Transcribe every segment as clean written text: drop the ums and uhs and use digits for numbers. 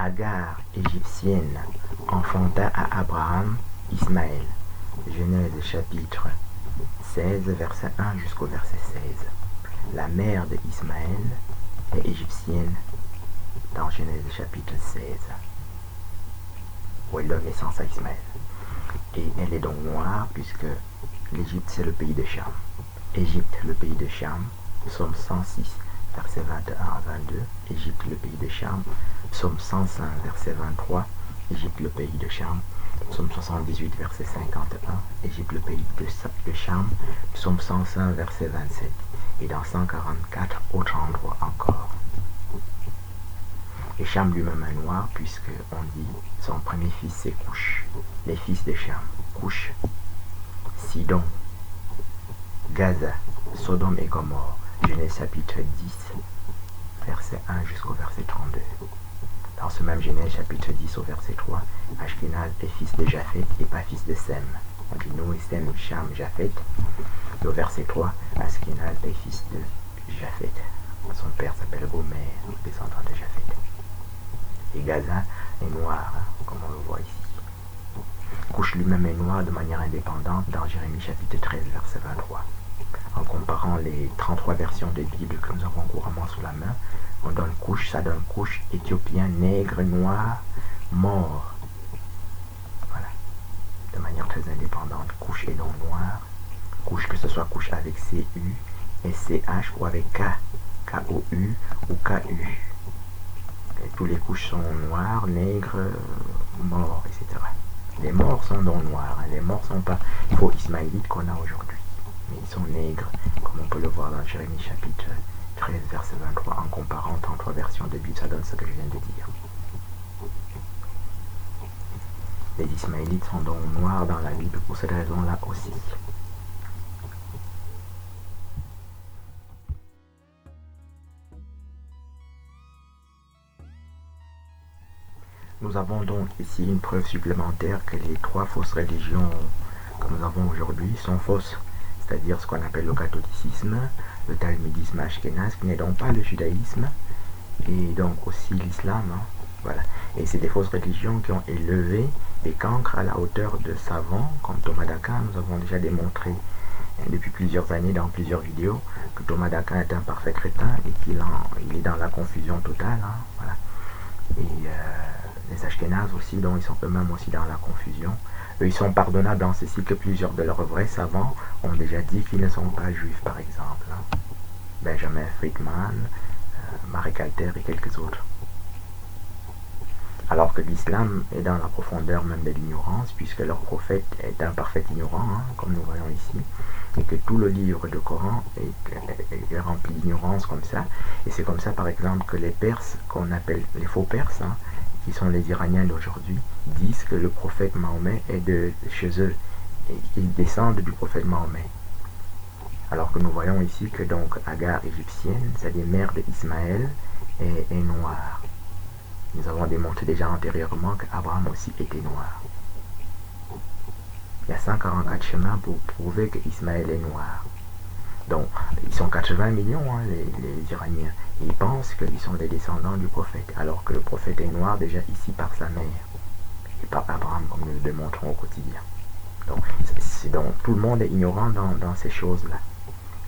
Agar, égyptienne, enfanta à Abraham Ismaël. Genèse chapitre 16, verset 1 jusqu'au verset 16. La mère d'Ismaël est égyptienne dans Genèse chapitre 16, où elle donne naissance à Ismaël. Et elle est donc noire puisque l'Égypte c'est le pays de Cham. Égypte, le pays de Cham, Psaume 106, verset 21 à 22. Égypte, le pays de Cham, Psaume 105, verset 23. Égypte, le pays de Cham, Psaume 78, verset 51. Égypte, le pays de Cham, Psaume 105, verset 27. Et dans 144 autres endroits encore. Et Cham lui-même est noir puisque on dit son premier fils c'est Couche. Les fils de Cham, Couche, Sidon, Gaza, Sodome et Gomorrhe. Genèse chapitre 10, verset 1 jusqu'au verset 32. Dans ce même Genèse chapitre 10 au verset 3, Ashkenaz est fils de Japhet et pas fils de Sem. On dit Noé, Sem, Cham, Japhet. Et au verset 3, Ashkenaz est fils de Japhet. Son père s'appelle Gomer, descendant de Japhet. Et Gaza est noir, comme on le voit ici. Couche lui-même est noir de manière indépendante dans Jérémie chapitre 13, verset 23. En comparant les 33 versions de Bible que nous avons couramment sous la main, on donne Couche, ça donne Couche, éthiopien, nègre, noir, mort. Voilà. De manière très indépendante, Couche est donc noir. Couche, que ce soit Couche avec C-U, S-C-H ou avec K, K-O-U ou K-U. Et tous les couches sont noirs, nègres, morts, etc. Les morts sont donc noirs, hein. Les morts sont pas faux ismaélites qu'on a aujourd'hui. Mais ils sont nègres, comme on peut le voir dans Jérémie chapitre 13, verset 23, en comparant 33 versions de Bible, ça donne ce que je viens de dire. Les Ismaélites sont donc noirs dans la Bible pour cette raison-là aussi. Nous avons donc ici une preuve supplémentaire que les trois fausses religions que nous avons aujourd'hui sont fausses. C'est-à-dire ce qu'on appelle le catholicisme, le talmudisme ashkénaze, qui n'est donc pas le judaïsme, et donc aussi l'islam. Hein, voilà. Et c'est des fausses religions qui ont élevé des cancres à la hauteur de savants, comme Thomas d'Aquin. Nous avons déjà démontré depuis plusieurs années dans plusieurs vidéos que Thomas d'Aquin est un parfait crétin et qu'il est dans la confusion totale. Hein, voilà. Et les ashkénazes aussi, donc ils sont eux-mêmes aussi dans la confusion. Eux, ils sont pardonnables en ceci que plusieurs de leurs vrais savants ont déjà dit qu'ils ne sont pas juifs, par exemple. Hein. Benjamin Friedman, Marek Alter et quelques autres. Alors que l'islam est dans la profondeur même de l'ignorance, puisque leur prophète est un parfait ignorant, hein, comme nous voyons ici, et que tout le livre du Coran est rempli d'ignorance comme ça. Et c'est comme ça, par exemple, que les Perses, qu'on appelle les faux Perses, hein, qui sont les Iraniens d'aujourd'hui, disent que le prophète Mahomet est de chez eux, et qu'ils descendent du prophète Mahomet. Alors que nous voyons ici que donc Agar égyptienne, c'est-à-dire mère d'Ismaël, est noire. Nous avons démontré déjà antérieurement qu'Abraham aussi était noir. Il y a 144 chemins pour prouver qu'Ismaël est noir. Donc, ils sont 80 millions, hein, les Iraniens. Et ils pensent qu'ils sont les descendants du prophète, alors que le prophète est noir déjà ici par sa mère, et par Abraham, comme nous le démontrons au quotidien. Donc, tout le monde est ignorant dans ces choses-là.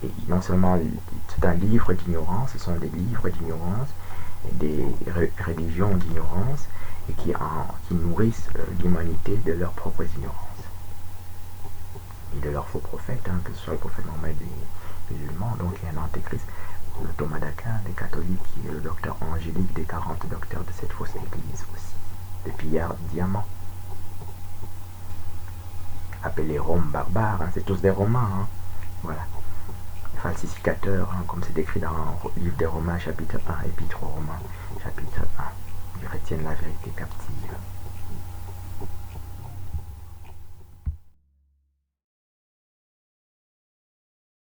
Et non seulement c'est un livre d'ignorance, ce sont des livres d'ignorance, des religions d'ignorance, et qui nourrissent l'humanité de leurs propres ignorances. Et de leurs faux prophètes, hein, que ce soit le prophète Mohammed des musulmans, donc il y a un antéchrist, le Thomas d'Aquin des catholiques, qui est le docteur angélique des 40 docteurs de cette fausse église aussi, de Pierre Diamant. Appelés Roms barbares, hein, c'est tous des Romains, hein, voilà. Falsificateurs, hein, comme c'est décrit dans le livre des Romains, chapitre 1, épître aux Romains, chapitre 1. Ils retiennent la vérité captive.